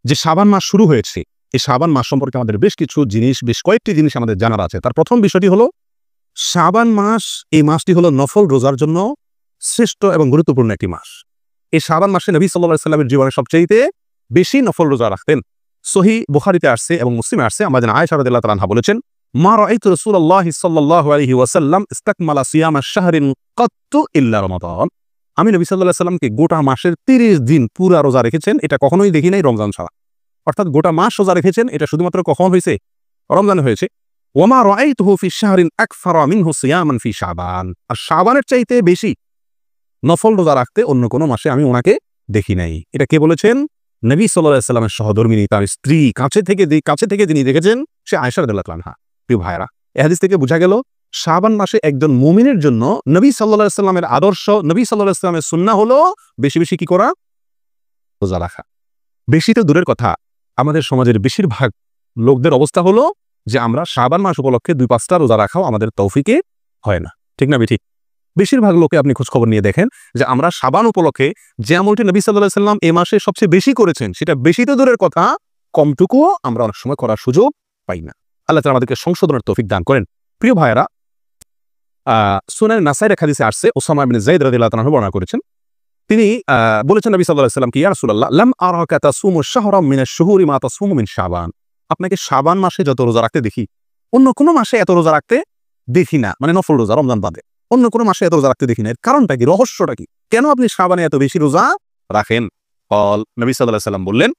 যে শাবান মাস শুরু হয়েছে, এই শাবান মাস সম্পর্কে আমাদের বেশ কয়েকটি জিনিস আমাদের জানার আছে। তার প্রথম বিষয়টি হলো শাবান মাস, এই মাসটি হলো নফল রোজার জন্য শ্রেষ্ঠ এবং গুরুত্বপূর্ণ একটি মাস। এই শাবান মাসে নবী সাল্লাল্লাহু আলাইহি ওয়াসাল্লামের জীবনে সবচেয়ে বেশি নফল রোজা রাখতেন। সহিহ বুখারীতে আসছে এবং মুসলিমে আসছে, আমাদের আয়েশা রাদিয়াল্লাহু তাআলা আনহা বলেছেন, মা রাআইতু রাসূলুল্লাহি সাল্লাল্লাহু আলাইহি ওয়াসাল্লাম ইসতাকমালা সিয়ামা শাহরিন কাত্তু ইল্লা রমাদান। আমি নবী সাল্লাল্লাহু আলাইহি ওয়াসাল্লামকে গোটা মাসের 30 দিন পুরা রোজা রেখেছেন, এটা কখনোই দেখি নাই রমজান ছাড়া। অর্থাৎ গোটা মাস রোজা রেখেছেন, এটা শুধুমাত্র কখন হয়েছে? রমজানে হয়েছে। ওয়ামা রাআইতুহু ফি শাহরিন আকসারা মিনহু সিয়ামান ফি শাবান। আর শাবানের চাইতে বেশি নফল রোজা রাখতে অন্য কোনো মাসে আমি ওনাকে দেখি নাই। এটা কে বলেছেন? নবী সাল্লাল্লাহু আলাইহি ওয়াসাল্লামের সহধর্মিনী, তার স্ত্রী, কাছে থেকে যিনি দেখেছেন সে আয়েশা রাদিয়াল্লাহু আনহা। প্রিয় ভাইরা, এই হাদিস থেকে বোঝা গেল শাবান মাসে একজন মুমিনের জন্য নবী সাল্লাল্লাহু আলাইহি ওয়াসাল্লামের আদর্শ, নবী সাল্লাল্লাহু আলাইহি ওয়াসাল্লামের সুন্নাহ হলো বেশি বেশি কি করা? রোজা রাখা। বেশি তো দূরের কথা, আমাদের সমাজের বেশিরভাগ লোকদের অবস্থা হলো যে আমরা শাবান মাস উপলক্ষে 2-5টা রোজা রাখাও আমাদের তৌফিকে হয় না। ঠিক না বেঠিক? বেশিরভাগ লোকে আপনি খোঁজখবর নিয়ে দেখেন যে আমরা শাবান উপলক্ষে যে আমলটি নবী সাল্লাল্লাহু আলাইহি ওয়াসাল্লাম এই মাসে সবচেয়ে বেশি করেছেন, সেটা বেশি তো দূরের কথা, কমটুকুও আমরা অনেক সময় করার সুযোগ পাই না। আল্লাহ তাআলা আমাদেরকে সংশোধনের তৌফিক দান করেন। প্রিয় ভাইরা, সুনান নাসাইর এক হাদিসে আসছে, ওসামা ইবনে যায়েদ রাদিয়াল্লাহু তাআলা বর্ণনা করেছেন। তিনি বলেছেন নবী সাল্লাল্লাহু আলাইহি ওয়াসাল্লাম কি, ইয়া রাসূলুল্লাহ লাম আরাকা তাসুমু শাহরাম মিনাশ শুহুরি মা তাসুমু মিন শাবান। আপনাকে শাবান মাসে যত রোজা রাখতে দেখি, অন্য কোনো মাসে এত রোজা রাখতে দেখি না, মানে নফল রোজা রমজান বাদে অন্য কোনো মাসে এত রোজা রাখতে দেখি না। এর কারণটা কি? রহস্যটা কি? কেন আপনি শাবানে এত বেশি রোজা রাখেন? নবী সাল্লাল্লাহু আলাইহি ওয়াসাল্লাম বললেন,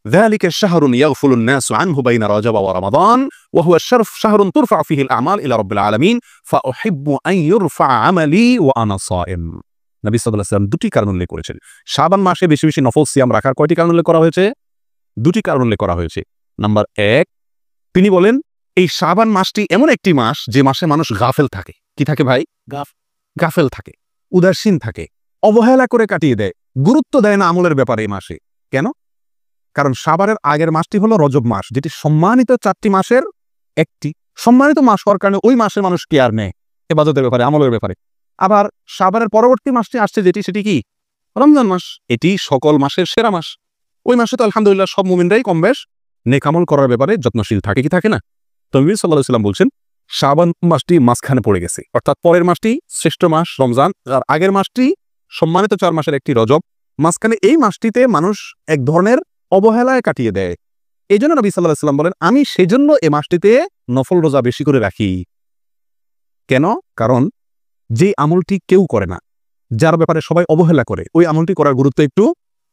যালিকা শাহরুন ইয়াগফুলুন নাসু আনহু বাইনা রাজাব ওয়া রমাদান ওয়া হুয়া শাহরুন তুরফা ফিহি আল-আমাল ইলা রাব্বিল আলামিন ফাউহিব্বু আন ইউরফা আমালি ওয়া আনা সাইম। নবী সাল্লাল্লাহু আলাইহি ওয়াসাল্লাম দুটি কারণ উল্লেখ করেছেন। শাবান মাসে বেশি বেশি নফল সিয়াম রাখার কয়টি কারণ উল্লেখ করা হয়েছে? দুটি কারণ উল্লেখ করা হয়েছে। নাম্বার 1, তিনি বলেন এই শাবান মাসটি এমন একটি মাস যে মাসে মানুষ গাফেল থাকে। কি থাকে ভাই? গাফেল থাকে, উদাসীন থাকে, অবহেলা করে কাটিয়ে দেয়, গুরুত্ব দেয় না আমলের ব্যাপারে এই মাসে। কেন? কারণ শাবানের আগের মাসটি হলো রজব মাস, যেটি সম্মানিত 4টি মাসের একটি। সম্মানিত মাস হওয়ার কারণে ওই মাসে মানুষ কেয়ার নেয় ইবাদতের ব্যাপারে, আমলের ব্যাপারে। আবার শাবানের পরবর্তী মাসটি আসছে যেটি, সেটি কি? রমজান মাস। এটি সকল মাসের সেরা মাস। ওই মাসে তো আলহামদুলিল্লাহ সব মুমিনরাই কম বেশ নেক আমল করার ব্যাপারে যত্নশীল থাকে, কি থাকে না? তো নবী সাল্লাল্লাহু আলাইহি ওয়াসাল্লাম বলছেন শাবান মাসটি মাঝখানে পড়ে গেছে, অর্থাৎ পরের মাসটি শ্রেষ্ঠ মাস রমজান, আর আগের মাসটি সম্মানিত 4 মাসের একটি রজব। মাঝখানে এই মাসটিতে মানুষ এক ধরনের অবহেলায় কাটিয়ে দেয়। এই জন্য নবী সাল্লাল্লাহু আলাইহি ওয়াসাল্লাম বলেন আমি সেজন্য এই মাসটিতে নফল রোজা বেশি করে রাখি। কেন? কারণ যে আমলটি কেউ করে না, যার ব্যাপারে সবাই অবহেলা করে, ওই আমলটি করার গুরুত্ব একটু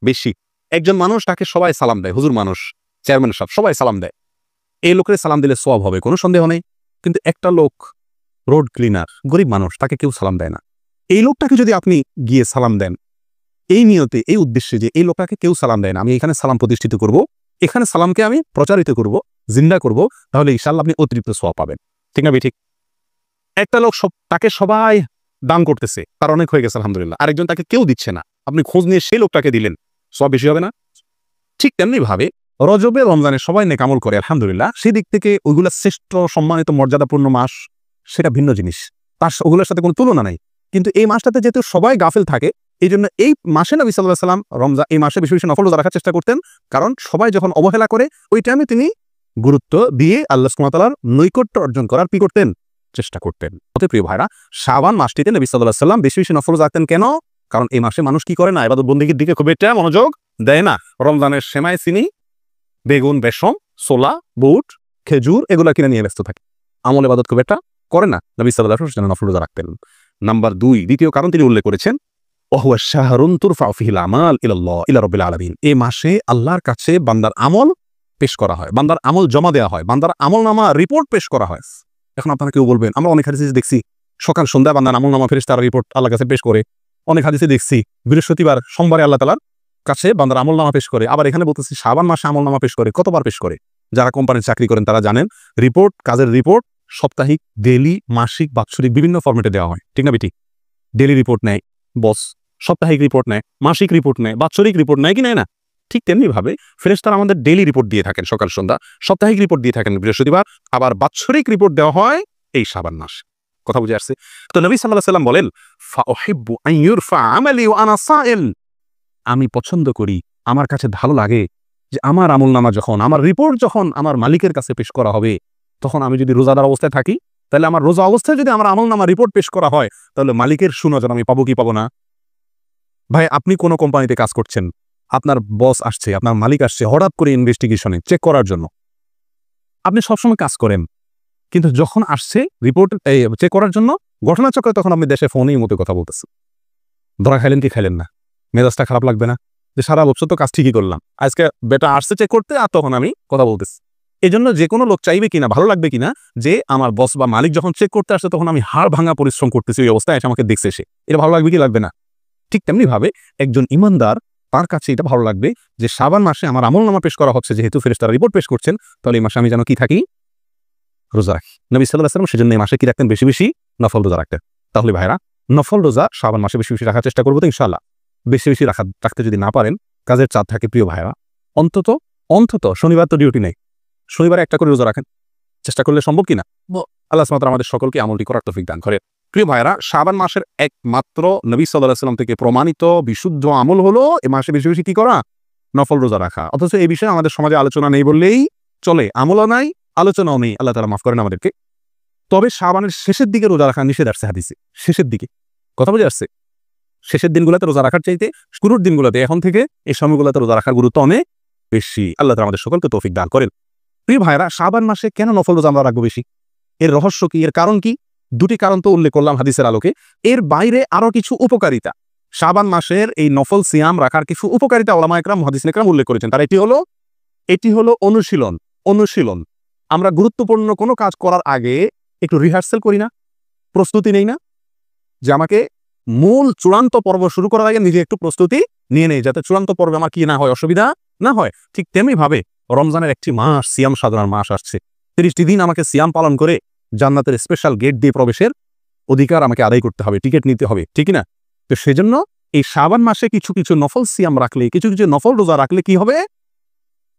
বেশি। একজন মানুষ, তাকে সবাই সালাম দেয়, হুজুর মানুষ, চেয়ারম্যান সাহেব, সবাই সালাম দেয়, এই লোকের সালাম দিলে সওয়াব হবে, কোনো সন্দেহ নেই। কিন্তু একটা লোক রোড ক্লিনার, গরিব মানুষ, তাকে কেউ সালাম দেয় না। এই লোকটাকে যদি আপনি গিয়ে সালাম দেন এই নিয়তে, এই উদ্দেশ্যে যে এই লোকটাকে কেউ সালাম দেয় না, আমি এখানে সালাম প্রতিষ্ঠিত করব, এখানে সালামকে আমি প্রচারিত করব, জিন্দা করব, তাহলে ইনশাআল্লাহ আপনি অতিরিক্ত সওয়াব পাবেন। ঠিক না ঠিক? একটা লোক তাকে সবাই দান করতেছে, তার অনেক হয়ে গেছে আলহামদুলিল্লাহ, আরেকজন তাকে কেউ দিচ্ছে না, আপনি খোঁজ নিয়ে সেই লোকটাকে দিলেন, সওয়াব বেশি হবে না? ঠিক তেমনি ভাবে রজবে রমজানে সবাই নেক আমল করে আলহামদুলিল্লাহ, সেই দিক থেকে ওইগুলা শ্রেষ্ঠ সম্মানিত মর্যাদাপূর্ণ মাস, সেটা ভিন্ন জিনিস, তার ওগুলোর সাথে কোনো তুলনা নাই। কিন্তু এই মাসটাতে যেহেতু সবাই গাফিল থাকে, এই জন্য এই মাসে নবী সাল্লাল্লাহু আলাইহি ওয়াসাল্লাম রমজান এই মাসে বেশি বেশি নফল রোজা রাখার চেষ্টা করতেন, কারণ সবাই যখন অবহেলা করে ওই টাইমে তিনি গুরুত্ব দিয়ে আল্লাহ সুবহানাহু ওয়া তাআলার নৈকট্য অর্জন করার কি করতেন? চেষ্টা করতেন। অতএব প্রিয় ভাইরা, শাবান মাসটিতে নবী সাল্লাল্লাহু আলাইহি ওয়াসাল্লাম বেশি বেশি নফল রোজা রাখতেন। কেন? কারণ এই মাসে মানুষ কি করে না? ইবাদত বন্দেগীর দিকে খুব একটা মনোযোগ দেয় না। রমজানের সেমাই, চিনি, বেগুন, বেসম, ছোলা, বুট, খেজুর এগুলা কিনে নিয়ে ব্যস্ত থাকে, আমল ইবাদত খুব একটা করে না। নবী সাল্লাল্লাহু আলাইহি ওয়াসাল্লাম নফল রোজা রাখতেন। নাম্বার 2, দ্বিতীয় কারণ তিনি উল্লেখ করেছেন, ওয়া হুয়া শাহরুন তুরফাউ ফিহিল আমাল ইলা রাব্বিল আলামিন। এই মাসে আল্লাহর কাছে বান্দার আমল পেশ করা হয়, বান্দার আমল জমা দেওয়া হয়, বান্দার আমলনামা রিপোর্ট পেশ করা হয়। এখন আপনারা কেউ বলবেন, আমরা অনেক হাদিসে দেখছি সকাল সন্ধ্যা বান্দার আমলনামা ফেরেশতারা রিপোর্ট আল্লাহর কাছে পেশ করে। অনেক হাদিসে দেখছি বৃহস্পতিবার, সোমবারে আল্লাহ তাআলার কাছে বান্দার আমলনামা পেশ করে। আবার এখানে বলতেছি শাবান মাসে আমলনামা পেশ করে। কতবার পেশ করে? যারা কোম্পানির চাকরি করেন তারা জানেন, রিপোর্ট, কাজের রিপোর্ট সাপ্তাহিক, ডেইলি, মাসিক, বাৎসরিক বিভিন্ন ফরম্যাটে দেওয়া হয়। ঠিক না বেটি? ডেইলি রিপোর্ট নেয় বস, সাপ্তাহিক রিপোর্ট নেয়, মাসিক রিপোর্ট নেয়, বাৎসরিক রিপোর্ট নেয়, কি নেয় না? ঠিক তেমনি ভাবে ফেরেশতারা আমাদের ডেইলি রিপোর্ট দিয়ে থাকেন সকাল সন্ধ্যা, সাপ্তাহিক রিপোর্ট দিয়ে থাকেন বৃহস্পতিবার, আবার বাৎসরিক রিপোর্ট দেওয়া হয় এই শাবান মাস। কথা বুঝে আসছে? তো নবী সাল্লাল্লাহু আলাইহি ওয়াসাল্লাম বলেন, ফাউহিব্বু আন ইউরফা আমালি ওয়া আনা সাইল। আমি পছন্দ করি, আমার কাছে ভালো লাগে যে আমার আমলনামা যখন, আমার রিপোর্ট যখন আমার মালিকের কাছে পেশ করা হবে, তখন আমি যদি রোজাদার অবস্থায় থাকি, তাহলে আমার রোজা অবস্থায় যদি আমার আমলনামা রিপোর্ট পেশ করা হয়, তাহলে মালিকের সুনজর আমি পাবো কি পাবো না? ভাই, আপনি কোনো কোম্পানিতে কাজ করছেন, আপনার বস আসছে, আপনার মালিক আসছে হঠাৎ করে ইনভেস্টিগেশনে চেক করার জন্য। আপনি সবসময় কাজ করেন, কিন্তু যখন আসছে রিপোর্ট চেক করার জন্য ঘটনাচক্রে, তখন আপনি দেশে ফোনেই মতো কথা বলতেছেন। ধরা খাইলেন কি খাইলেন না? মেজাজটা খারাপ লাগবে না? যে সারা বছর তো কাজ ঠিকই করলাম, আজকে বেটা আসছে চেক করতে, আর তখন আমি কথা বলতেছি। এই জন্য যে কোনো লোক চাইবে কিনা, ভালো লাগবে কিনা যে আমার বস বা মালিক যখন চেক করতে আসছে, তখন আমি হাড় ভাঙা পরিশ্রম করতেছি ওই অবস্থায়, এসে আমাকে দেখছে সে, এটা ভালো লাগবে কি লাগবে না? ঠিক তেমনি ভাবে একজন ইমানদার, তার কাছে এটা ভালো লাগবে যে শাবান মাসে আমার আমলনামা পেশ করা হচ্ছে, যেহেতু ফেরেশতারা রিপোর্ট পেশ করছেন, তাহলে এই মাসে আমি যেন কি থাকি? রোজা রাখি। নবী সাল্লাল্লাহু আলাইহি ওয়াসাল্লাম সেজন্য এই মাসে কি রাখতেন? বেশি বেশি নফল রোজা রাখতেন। তাহলে ভাইরা, নফল রোজা শাবান মাসে বেশি বেশি রাখার চেষ্টা করবো তো ইনশাআল্লাহ। বেশি বেশি রাখতে যদি না পারেন, কাজের চাপ থাকে প্রিয় ভাইরা, অন্তত শনিবার তো ডিউটি নেই, শনিবারে একটা করে রোজা রাখেন, চেষ্টা করলে সম্ভব কিনা? আল্লাহ সুবহানাহু ওয়া তাআলা আমাদের সকলকে আমলটি করার তৌফিক দান করে। প্রিয় ভাইরা, শাবান মাসের একমাত্র নবী সাল্লাল্লাহু আলাইহি ওয়াসাল্লাম থেকে প্রমাণিত বিশুদ্ধ আমল হলো এ মাসে বেশি বেশি কি করা? নফল রোজা রাখা। অথচ এই বিষয়ে আমাদের সমাজে আলোচনা নেই বললেই চলে, আমলও নাই, আলোচনাও নেই। আল্লাহ তাআলা মাফ করেন আমাদেরকে। তবে শাবানের শেষের দিকে রোজা রাখা নিষেধ আসছে হাদিসে। শেষের দিকে, কথা বুঝে আসছে? শেষের দিনগুলোতে রোজা রাখার চাইতে শুরুর দিনগুলোতে, এখন থেকে এই সময়গুলোতে রোজা রাখার গুরুত্ব অনেক বেশি। আল্লাহ তাআলা আমাদের সকলকে তৌফিক দান করেন। প্রিয় ভাইরা, শাবান মাসে কেন নফল রোজা আমরা রাখবো বেশি? এর রহস্য কি? এর কারণ কি? দুটি কারণ তো উল্লেখ করলাম হাদিসের আলোকে। এর বাইরে আরো কিছু উপকারিতা, শাবান মাসের এই নফল সিয়াম রাখার কিছু উপকারিতা ওলামা একরাম, মুহাদ্দিসিন একরাম উল্লেখ করেছেন। তার এটি হলো অনুশীলন। আমরা গুরুত্বপূর্ণ কোনো কাজ করার আগে একটু রিহার্সাল করি না? প্রস্তুতি নেই না? যে আমাকে মূল চূড়ান্ত পর্ব শুরু করার আগে নিজে একটু প্রস্তুতি নিয়ে নেই, যাতে চূড়ান্ত পর্বে আমার কি না হয়, অসুবিধা না হয়। ঠিক তেমনি ভাবে রমজানের একটি মাস, সিয়াম সাধনার মাস আসছে। 30টি দিন আমাকে সিয়াম পালন করে জান্নাতের স্পেশাল গেট দিয়ে প্রবেশের অধিকার আমাকে আদায় করতে হবে, টিকিট নিতে হবে, ঠিক না? তো সেজন্য এই শাবান মাসে কিছু কিছু নফল সিয়াম রাখলে, কিছু কিছু নফল রোজা রাখলে কি হবে?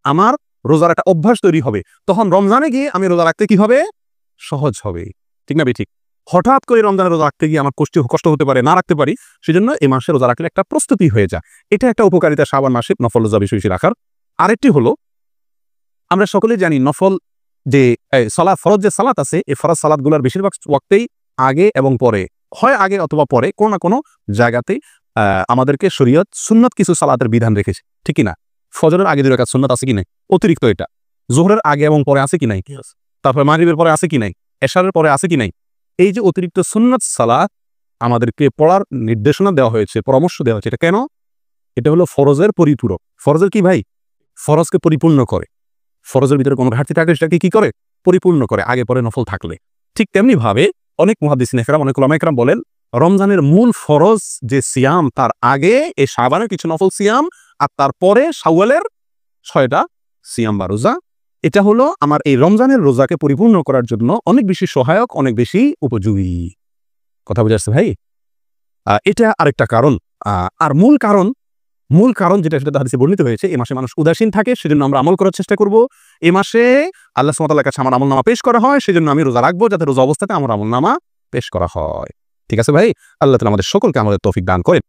আমার রোজার একটা অভ্যাস তৈরি হবে। তখন রমজানে গিয়ে আমি রোজা রাখতে কি হবে? সহজ হবে, ঠিক না? ঠিক। হঠাৎ করে রমজানের রোজা রাখতে গিয়ে আমার কষ্ট হতে পারে, না রাখতে পারি। সেজন্য এই মাসে রোজা রাখলে একটা প্রস্তুতি হয়ে যায়। এটা একটা উপকারিতা শাবান মাসে নফল রোজা বেশি বেশি রাখার। আরেকটি হলো, আমরা সকলেই জানি নফল যে ফরজ যে সালাত আছে, এই ফরজ সালাতগুলোর বেশিরভাগ ওয়াক্তেই আগে এবং পরে হয়, আগে অথবা পরে কোনো না কোনো জায়গাতে আমাদেরকে শরীয়ত সুন্নত কিছু সালাতের বিধান রেখেছে, ঠিক কি না? ফজরের আগে 2 রাকাত সুন্নত আছে কি নাই? অতিরিক্ত এটা। যোহরের আগে এবং পরে আছে কি নাই? তারপর মাগরিবের পরে আছে কি নাই? এশারের পরে আছে কি নাই? এই যে অতিরিক্ত সুন্নত সালাত আমাদেরকে পড়ার নির্দেশনা দেওয়া হয়েছে, পরামর্শ দেওয়া হয়েছে। এটা কেন? এটা হলো ফরজের পরিপূরক। ফরজের কি ভাই? ফরজকে পরিপূর্ণ করে। ফরজের ভিতরে কোনো ঘাটতি থাকলে সেটাকে কি করে? পরিপূর্ণ করে, আগে পরে নফল থাকলে। ঠিক তেমনি ভাবে অনেক মুহাদ্দিসিন একরাম, অনেক উলামা একরাম বলেন, রমজানের মূল ফরজ যে সিয়াম, তার আগে এই শাবানের কিছু নফল সিয়াম, আর তারপরে শাওয়ালের 6টা সিয়াম বা রোজা। এটা হলো আমার এই রমজানের রোজাকে পরিপূর্ণ করার জন্য অনেক বেশি সহায়ক, অনেক বেশি উপযোগী। কথা বুঝে আসছে ভাই? এটা আরেকটা কারণ। আর মূল কারণ যেটা, সেটা হাদিসে বর্ণিত হয়েছে, এই মাসে মানুষ উদাসীন থাকে, সেজন্য আমরা আমল করার চেষ্টা করব। এই মাসে আল্লাহ সুবহানাহু ওয়া তাআলার কাছে আমার আমলনামা পেশ করা হয়, সেজন্য আমি রোজা রাখবো, যাতে রোজা অবস্থাতে আমার আমলনামা পেশ করা হয়। ঠিক আছে ভাই? আল্লাহ তাআলা আমাদের সকলকে আমাদের তৌফিক দান করেন।